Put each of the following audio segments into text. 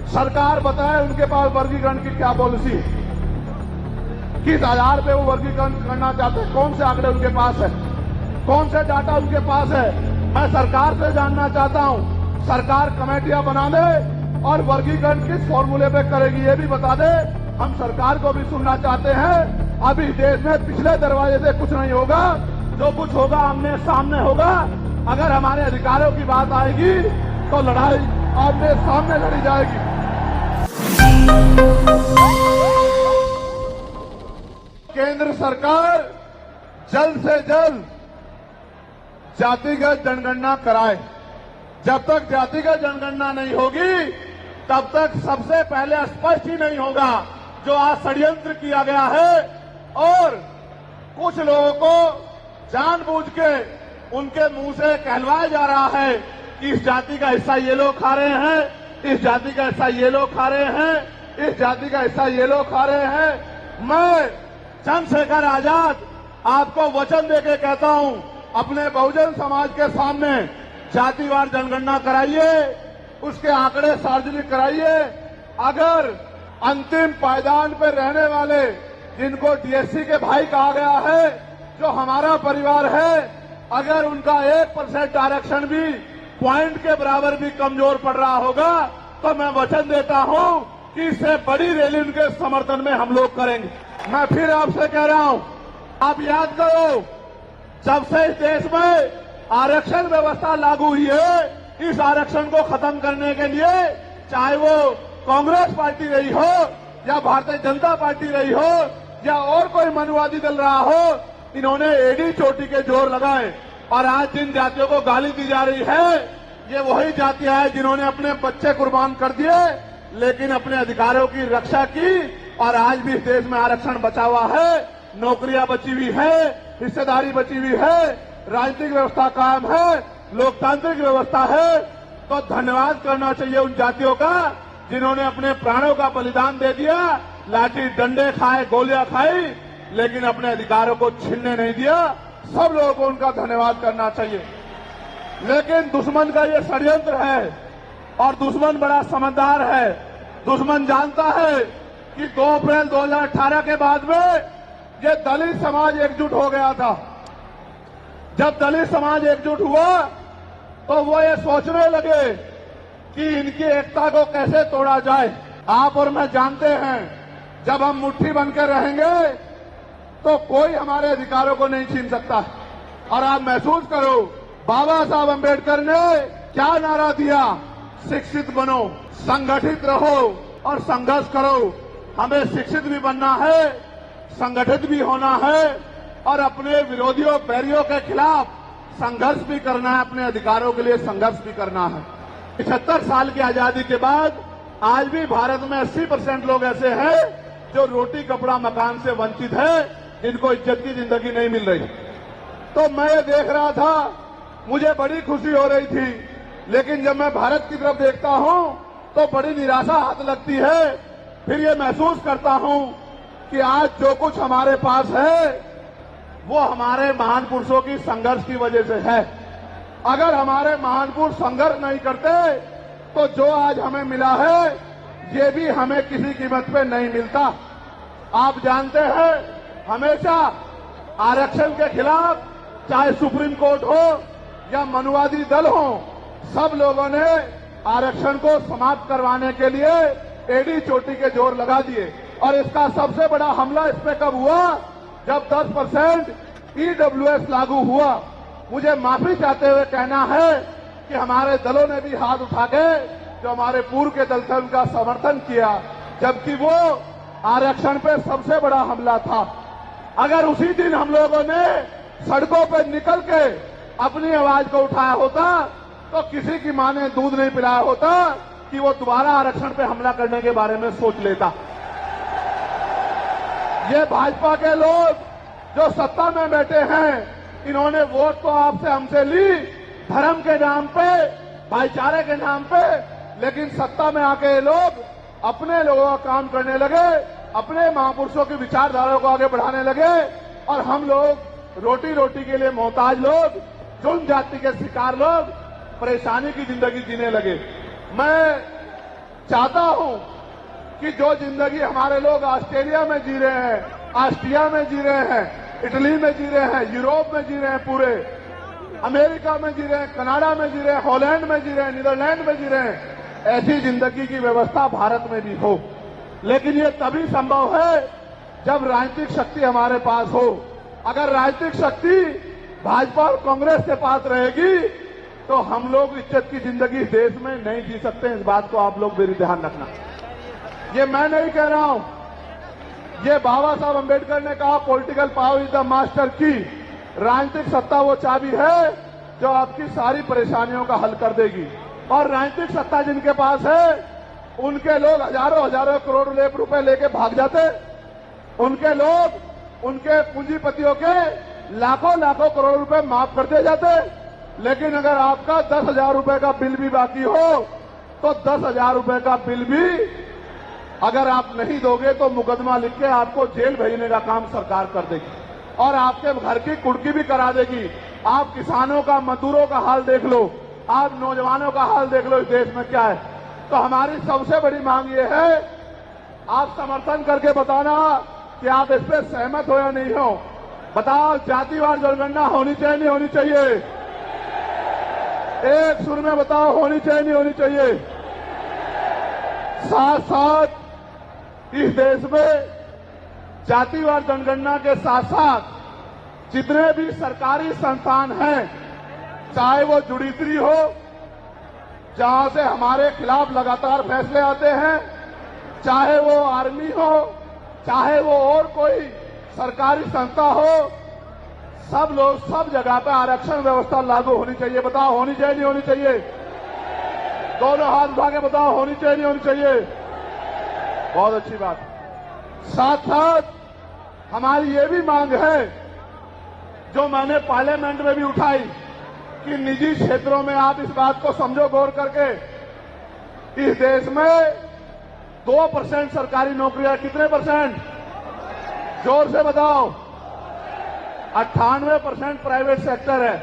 सरकार बताए उनके पास वर्गीकरण की क्या पॉलिसी है, किस आधार पे वो वर्गीकरण करना चाहते हैं, कौन से आंकड़े उनके पास है, कौन से डाटा उनके पास है। मैं सरकार से जानना चाहता हूं, सरकार कमेटियां बना दे और वर्गीकरण किस फॉर्मूले पे करेगी ये भी बता दे। हम सरकार को भी सुनना चाहते हैं। अभी देश में पिछले दरवाजे से कुछ नहीं होगा, जो कुछ होगा आमने सामने होगा। अगर हमारे अधिकारों की बात आएगी तो लड़ाई आमने सामने लड़ी जाएगी। केंद्र सरकार जल्द से जल्द जातिगत जनगणना कराए। जब तक जातिगत जनगणना नहीं होगी तब तक सबसे पहले स्पष्ट ही नहीं होगा जो आज षड्यंत्र किया गया है और कुछ लोगों को जानबूझ के उनके मुंह से कहलवाया जा रहा है कि इस जाति का हिस्सा ये लोग खा रहे हैं, इस जाति का हिस्सा ये लोग खा रहे हैं, इस जाति का हिस्सा ये लोग खा रहे हैं। मैं चंद्रशेखर आजाद आपको वचन देके कहता हूं, अपने बहुजन समाज के सामने जातिवार जनगणना कराइए, उसके आंकड़े सार्वजनिक कराइए। अगर अंतिम पायदान पर रहने वाले जिनको डीएससी के भाई कहा गया है, जो हमारा परिवार है, अगर उनका 1% आरक्षण भी पॉइंट के बराबर भी कमजोर पड़ रहा होगा तो मैं वचन देता हूं कि इससे बड़ी रैली उनके समर्थन में हम लोग करेंगे। मैं फिर आपसे कह रहा हूं, आप याद करो, जब से इस देश में आरक्षण व्यवस्था लागू हुई है, इस आरक्षण को खत्म करने के लिए चाहे वो कांग्रेस पार्टी रही हो या भारतीय जनता पार्टी रही हो या और कोई मनुवादी दल रहा हो, इन्होंने एड़ी चोटी के जोर लगाए। और आज जिन जातियों को गाली दी जा रही है, ये वही जातियां हैं जिन्होंने अपने बच्चे कुर्बान कर दिए लेकिन अपने अधिकारों की रक्षा की। और आज भी इस देश में आरक्षण बचा हुआ है, नौकरियां बची हुई है, हिस्सेदारी बची हुई है, राजनीतिक व्यवस्था कायम है, लोकतांत्रिक व्यवस्था है। तो धन्यवाद करना चाहिए उन जातियों का जिन्होंने अपने प्राणों का बलिदान दे दिया, लाठी डंडे खाए, गोलियां खाई, लेकिन अपने अधिकारों को छीनने नहीं दिया। सब लोगों को उनका धन्यवाद करना चाहिए। लेकिन दुश्मन का ये षड्यंत्र है और दुश्मन बड़ा समझदार है। दुश्मन जानता है कि 2 अप्रैल 2018 के बाद में ये दलित समाज एकजुट हो गया था। जब दलित समाज एकजुट हुआ तो वो ये सोचने लगे कि इनकी एकता को कैसे तोड़ा जाए। आप और मैं जानते हैं, जब हम मुट्ठी बनकर रहेंगे तो कोई हमारे अधिकारों को नहीं छीन सकता। और आप महसूस करो, बाबा साहब अम्बेडकर ने क्या नारा दिया, शिक्षित बनो, संगठित रहो और संघर्ष करो। हमें शिक्षित भी बनना है, संगठित भी होना है और अपने विरोधियों बैरियों के खिलाफ संघर्ष भी करना है, अपने अधिकारों के लिए संघर्ष भी करना है। 75 साल की आजादी के बाद आज भी भारत में 80% लोग ऐसे हैं जो रोटी कपड़ा मकान से वंचित है, जिनको इज्जत की जिंदगी नहीं मिल रही। तो मैं ये देख रहा था, मुझे बड़ी खुशी हो रही थी, लेकिन जब मैं भारत की तरफ देखता हूं तो बड़ी निराशा हाथ लगती है। फिर ये महसूस करता हूं कि आज जो कुछ हमारे पास है वो हमारे महान पुरुषों की संघर्ष की वजह से है। अगर हमारे महान पुरुष संघर्ष नहीं करते तो जो आज हमें मिला है ये भी हमें किसी कीमत पे नहीं मिलता। आप जानते हैं, हमेशा आरक्षण के खिलाफ चाहे सुप्रीम कोर्ट हो या मनुवादी दल हो, सब लोगों ने आरक्षण को समाप्त करवाने के लिए एड़ी चोटी के जोर लगा दिए। और इसका सबसे बड़ा हमला इस पे कब हुआ, जब 10% ईडब्ल्यूएस लागू हुआ। मुझे माफी चाहते हुए कहना है कि हमारे दलों ने भी हाथ उठा के जो हमारे पूर्व के दल थे उनका समर्थन किया, जबकि वो आरक्षण पे सबसे बड़ा हमला था। अगर उसी दिन हम लोगों ने सड़कों पर निकल के अपनी आवाज को उठाया होता तो किसी की मां ने दूध नहीं पिलाया होता कि वो दोबारा आरक्षण पे हमला करने के बारे में सोच लेता। ये भाजपा के लोग जो सत्ता में बैठे हैं, इन्होंने वोट तो आपसे हमसे ली धर्म के नाम पे, भाईचारे के नाम पे, लेकिन सत्ता में आके ये लोग अपने लोगों का काम करने लगे, अपने महापुरुषों की विचारधारा को आगे बढ़ाने लगे और हम लोग रोटी रोटी के लिए मोहताज लोग, जुल्म जाति के शिकार लोग परेशानी की जिंदगी जीने लगे। मैं चाहता हूं कि जो जिंदगी हमारे लोग ऑस्ट्रेलिया में जी रहे हैं, ऑस्ट्रिया में जी रहे हैं, इटली में जी रहे हैं, यूरोप में जी रहे हैं, पूरे अमेरिका में जी रहे हैं, कनाडा में जी रहे हैं, हॉलैंड में जी रहे हैं, नीदरलैंड में जी रहे हैं, ऐसी जिंदगी की व्यवस्था भारत में भी हो। लेकिन ये तभी संभव है जब राजनीतिक शक्ति हमारे पास हो। अगर राजनीतिक शक्ति भाजपा और कांग्रेस के पास रहेगी तो हम लोग इज्जत की जिंदगी देश में नहीं जी सकते। इस बात को आप लोग मेरी ध्यान रखना। ये मैं नहीं कह रहा हूं, ये बाबा साहब अंबेडकर ने कहा, political power is the master की। राजनीतिक सत्ता वो चाबी है जो आपकी सारी परेशानियों का हल कर देगी। और राजनीतिक सत्ता जिनके पास है उनके लोग हजारों हजारों करोड़ रुपए लेके भाग जाते। उनके लोग उनके पूंजीपतियों के लाखों लाखों करोड़ रुपए माफ कर दिए जाते। लेकिन अगर आपका 10,000 रुपए का बिल भी बाकी हो तो 10,000 रुपए का बिल भी अगर आप नहीं दोगे तो मुकदमा लिख के आपको जेल भेजने का काम सरकार कर देगी और आपके घर की कुर्की भी करा देगी। आप किसानों का, मजदूरों का हाल देख लो, आप नौजवानों का हाल देख लो, इस देश में क्या है। तो हमारी सबसे बड़ी मांग ये है, आप समर्थन करके बताना कि आप इस पर सहमत हो या नहीं हो। बताओ, जातिवार जनगणना होनी चाहिए नहीं होनी चाहिए? एक सुर में बताओ, होनी चाहिए नहीं होनी चाहिए? साथ साथ इस देश में जातिवार जनगणना के साथ साथ जितने भी सरकारी संस्थान हैं, चाहे वो जुडिशरी हो जहां से हमारे खिलाफ लगातार फैसले आते हैं, चाहे वो आर्मी हो, चाहे वो और कोई सरकारी संस्था हो, सब लोग सब जगह पे आरक्षण व्यवस्था लागू होनी चाहिए। बताओ, होनी चाहिए नहीं होनी चाहिए? दोनों हाथ उठा के बताओ, होनी चाहिए नहीं होनी चाहिए? बहुत अच्छी बात। साथ साथ हमारी ये भी मांग है जो मैंने पार्लियामेंट में भी उठाई कि निजी क्षेत्रों में आप इस बात को समझो गौर करके, इस देश में 2% सरकारी नौकरियां, कितने परसेंट? जोर से बताओ। 98% प्राइवेट सेक्टर है।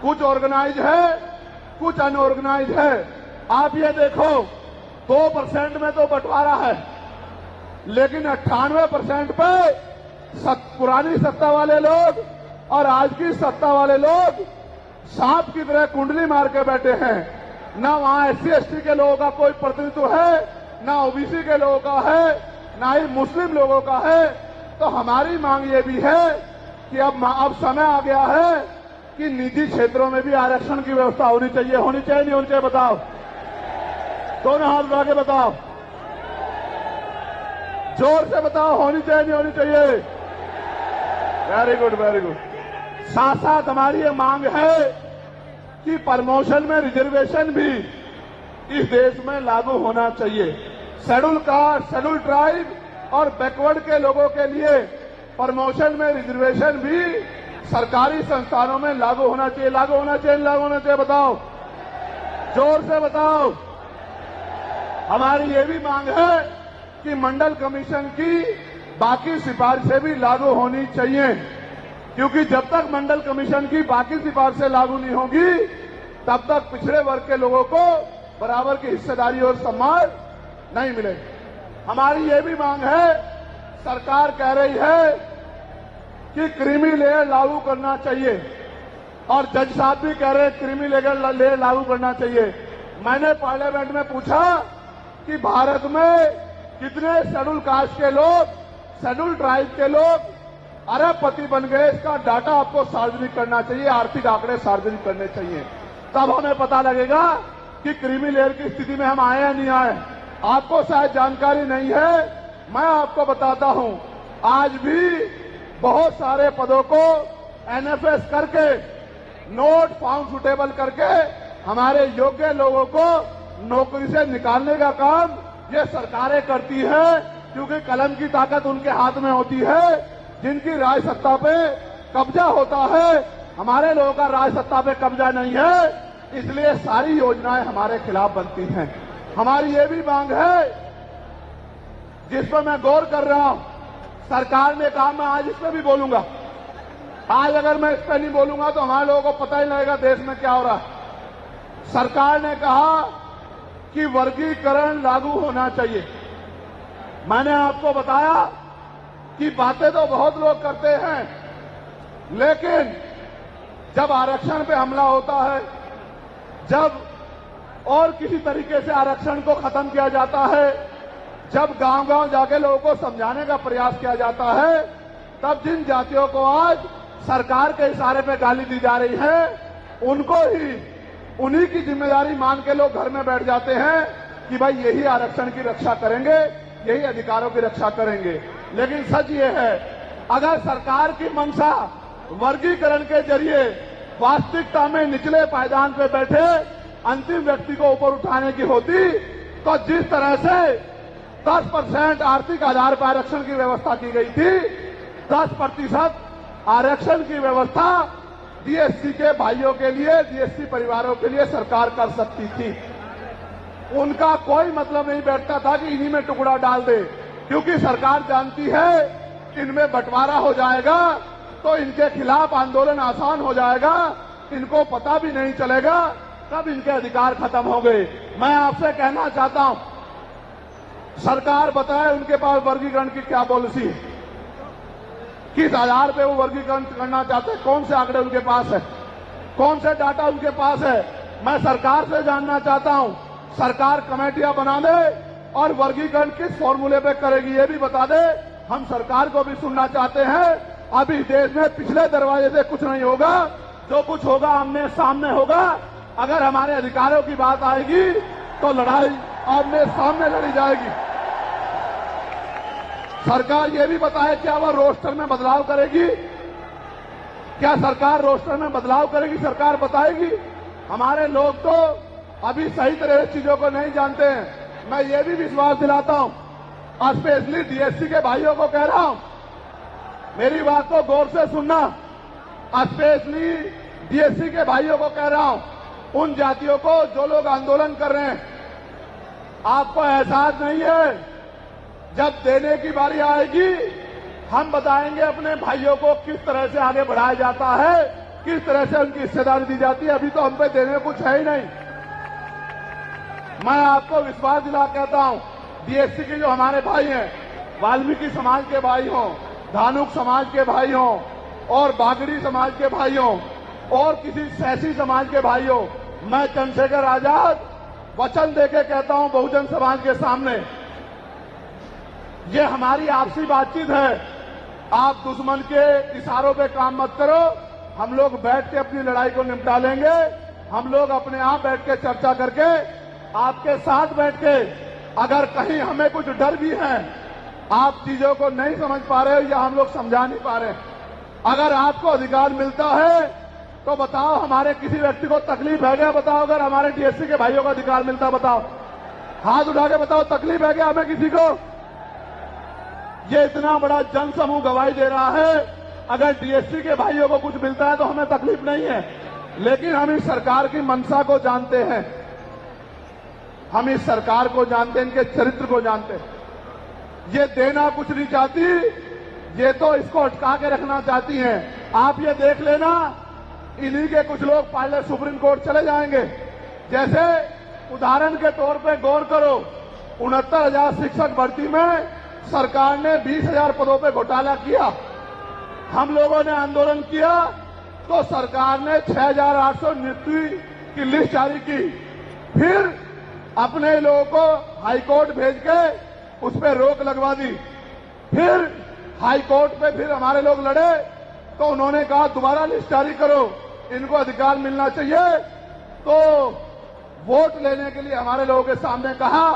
कुछ ऑर्गेनाइज है, कुछ अनऑर्गेनाइज है। आप ये देखो, 2% में तो बंटवारा है, लेकिन 98% पे पुरानी सत्ता वाले लोग और आज की सत्ता वाले लोग सांप की तरह कुंडली मार के बैठे हैं। ना वहां SC/ST के लोगों का कोई प्रतिनिधित्व है, ना OBC के लोगों का है, ना ही मुस्लिम लोगों का है। तो हमारी मांग ये भी है कि अब समय आ गया है कि निजी क्षेत्रों में भी आरक्षण की व्यवस्था होनी चाहिए। होनी चाहिए नहीं होनी चाहिए? बताओ, दोनों हाथ उठा के बताओ, जोर से बताओ, होनी चाहिए नहीं होनी चाहिए? Very good, very good. साथ साथ हमारी ये मांग है कि प्रमोशन में रिजर्वेशन भी इस देश में लागू होना चाहिए। शेड्यूल कास्ट, शेड्यूल ट्राइब और बैकवर्ड के लोगों के लिए प्रमोशन में रिजर्वेशन भी सरकारी संस्थानों में लागू होना चाहिए। लागू होना चाहिए, लागू होना चाहिए? बताओ, जोर से बताओ। हमारी ये भी मांग है कि मंडल कमीशन की बाकी सिफारिशें भी लागू होनी चाहिए, क्योंकि जब तक मंडल कमीशन की बाकी सिफारिशें लागू नहीं होगी तब तक पिछड़े वर्ग के लोगों को बराबर की हिस्सेदारी और सम्मान नहीं मिलेगी। हमारी ये भी मांग है, सरकार कह रही है कि क्रीमी लेयर लागू करना चाहिए और जज साहब भी कह रहे हैं क्रीमी लेयर लागू करना चाहिए। मैंने पार्लियामेंट में पूछा कि भारत में कितने शेड्यूल कास्ट के लोग, शेड्यूल ट्राइब के लोग अरबपति बन गए, इसका डाटा आपको सार्वजनिक करना चाहिए, आर्थिक आंकड़े सार्वजनिक करने चाहिए। तब हमें पता लगेगा कि क्रीमी लेयर की स्थिति में हम आए या नहीं आए। आपको शायद जानकारी नहीं है, मैं आपको बताता हूं। आज भी बहुत सारे पदों को NFS करके, नोट फाउंड सुटेबल करके हमारे योग्य लोगों को नौकरी से निकालने का काम ये सरकारें करती है, क्योंकि कलम की ताकत उनके हाथ में होती है। जिनकी राज सत्ता पे कब्जा होता है, हमारे लोगों का राज सत्ता पे कब्जा नहीं है, इसलिए सारी योजनाएं हमारे खिलाफ बनती हैं। हमारी ये भी मांग है जिस पर मैं गौर कर रहा हूं, सरकार ने कहा, मैं आज इस पर भी बोलूंगा। आज अगर मैं इस पर नहीं बोलूंगा तो हमारे लोगों को पता ही लगेगा देश में क्या हो रहा है। सरकार ने कहा कि वर्गीकरण लागू होना चाहिए। मैंने आपको बताया कि बातें तो बहुत लोग करते हैं, लेकिन जब आरक्षण पे हमला होता है, जब और किसी तरीके से आरक्षण को खत्म किया जाता है, जब गांव-गांव जाके लोगों को समझाने का प्रयास किया जाता है, तब जिन जातियों को आज सरकार के इशारे पे गाली दी जा रही है, उनको ही उन्हीं की जिम्मेदारी मान के लोग घर में बैठ जाते हैं कि भाई यही आरक्षण की रक्षा करेंगे, यही अधिकारों की रक्षा करेंगे। लेकिन सच ये है, अगर सरकार की मंशा वर्गीकरण के जरिए वास्तविकता में निचले पायदान पे बैठे अंतिम व्यक्ति को ऊपर उठाने की होती, तो जिस तरह से 10% आर्थिक आधार पर आरक्षण की व्यवस्था की गई थी, 10% आरक्षण की व्यवस्था डीएससी के भाइयों के लिए, डीएससी परिवारों के लिए सरकार कर सकती थी। उनका कोई मतलब नहीं बैठता था कि इन्हीं में टुकड़ा डाल दे, क्योंकि सरकार जानती है इनमें बंटवारा हो जाएगा तो इनके खिलाफ आंदोलन आसान हो जाएगा, इनको पता भी नहीं चलेगा कब इनके अधिकार खत्म हो गए। मैं आपसे कहना चाहता हूं, सरकार बताए उनके पास वर्गीकरण की क्या पॉलिसी है, किस आधार पे वो वर्गीकरण करना चाहते हैं, कौन से आंकड़े उनके पास है, कौन से डाटा उनके पास है। मैं सरकार से जानना चाहता हूं, सरकार कमेटियां बना दे और वर्गीकरण किस फॉर्मूले पे करेगी ये भी बता दे। हम सरकार को भी सुनना चाहते हैं। अभी देश में पिछले दरवाजे से कुछ नहीं होगा, जो कुछ होगा आमने सामने होगा। अगर हमारे अधिकारों की बात आएगी तो लड़ाई आमने सामने लड़ी जाएगी। सरकार ये भी बताए क्या वह रोस्टर में बदलाव करेगी, क्या सरकार रोस्टर में बदलाव करेगी, सरकार बताएगी। हमारे लोग तो अभी सही तरह से चीजों को नहीं जानते हैं। मैं ये भी विश्वास दिलाता हूं, स्पेशली डीएससी के भाइयों को कह रहा हूं, मेरी बात को गौर से सुनना। स्पेशली डीएससी के भाइयों को कह रहा हूं, उन जातियों को जो लोग आंदोलन कर रहे हैं, आपको एहसास नहीं है, जब देने की बारी आएगी हम बताएंगे अपने भाइयों को किस तरह से आगे बढ़ाया जाता है, किस तरह से उनकी हिस्सेदारी दी जाती है। अभी तो हम पे देने कुछ है ही नहीं। मैं आपको विश्वास दिला कहता हूं, डीएससी के जो हमारे भाई हैं, वाल्मीकि समाज के भाई हों, धानुक समाज के भाई हों और बागड़ी समाज के भाई हों और किसी सैसी समाज के भाई हों, मैं चंद्रशेखर आजाद वचन देके कहता हूं बहुजन समाज के सामने, ये हमारी आपसी बातचीत है। आप दुश्मन के इशारों पे काम मत करो, हम लोग बैठ के अपनी लड़ाई को निपटा लेंगे। हम लोग अपने आप बैठ के चर्चा करके आपके साथ बैठ के, अगर कहीं हमें कुछ डर भी है, आप चीजों को नहीं समझ पा रहे हो या हम लोग समझा नहीं पा रहे, अगर आपको अधिकार मिलता है तो बताओ, हमारे किसी व्यक्ति को तकलीफ है क्या? बताओ, अगर हमारे डीएससी के भाइयों को अधिकार मिलता, बताओ, हाथ उठा के बताओ, तकलीफ है क्या हमें किसी को? ये इतना बड़ा जन समूह गवाही दे रहा है, अगर डीएससी के भाइयों को कुछ मिलता है तो हमें तकलीफ नहीं है। लेकिन हम इस सरकार की मंशा को जानते हैं, हम इस सरकार को जानते हैं, इनके चरित्र को जानते हैं। ये देना कुछ नहीं चाहती, ये तो इसको अटका के रखना चाहती हैं। आप ये देख लेना, इन्हीं के कुछ लोग पहले सुप्रीम कोर्ट चले जाएंगे। जैसे उदाहरण के तौर पे गौर करो, 69,000 शिक्षक भर्ती में सरकार ने 20,000 पदों पे घोटाला किया। हम लोगों ने आंदोलन किया तो सरकार ने 6,800 नियुक्ति की लिस्ट जारी की, फिर अपने लोगों को हाईकोर्ट भेज के उस पर रोक लगवा दी। फिर हाईकोर्ट पे फिर हमारे लोग लड़े तो उन्होंने कहा दोबारा लिस्ट जारी करो, इनको अधिकार मिलना चाहिए। तो वोट लेने के लिए हमारे लोगों के सामने कहा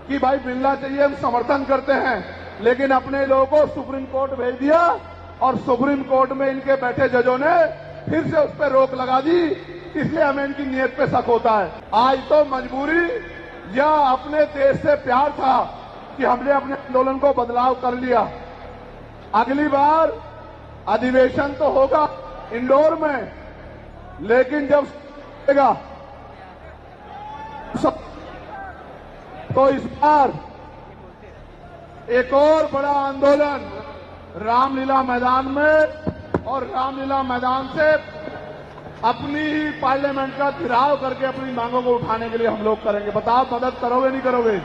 कि भाई मिलना चाहिए, हम समर्थन करते हैं, लेकिन अपने लोगों को सुप्रीम कोर्ट भेज दिया और सुप्रीम कोर्ट में इनके बैठे जजों ने फिर से उस पर रोक लगा दी। इसलिए हमें इनकी नीयत पे शक होता है। आज तो मजबूरी या अपने देश से प्यार था कि हमने अपने आंदोलन को बदलाव कर लिया। अगली बार अधिवेशन तो होगा इंदौर में, लेकिन जब तो इस बार एक और बड़ा आंदोलन रामलीला मैदान में, और रामलीला मैदान से अपनी ही पार्लियामेंट का घेराव करके अपनी मांगों को उठाने के लिए हम लोग करेंगे। बताओ मदद करोगे नहीं करोगे?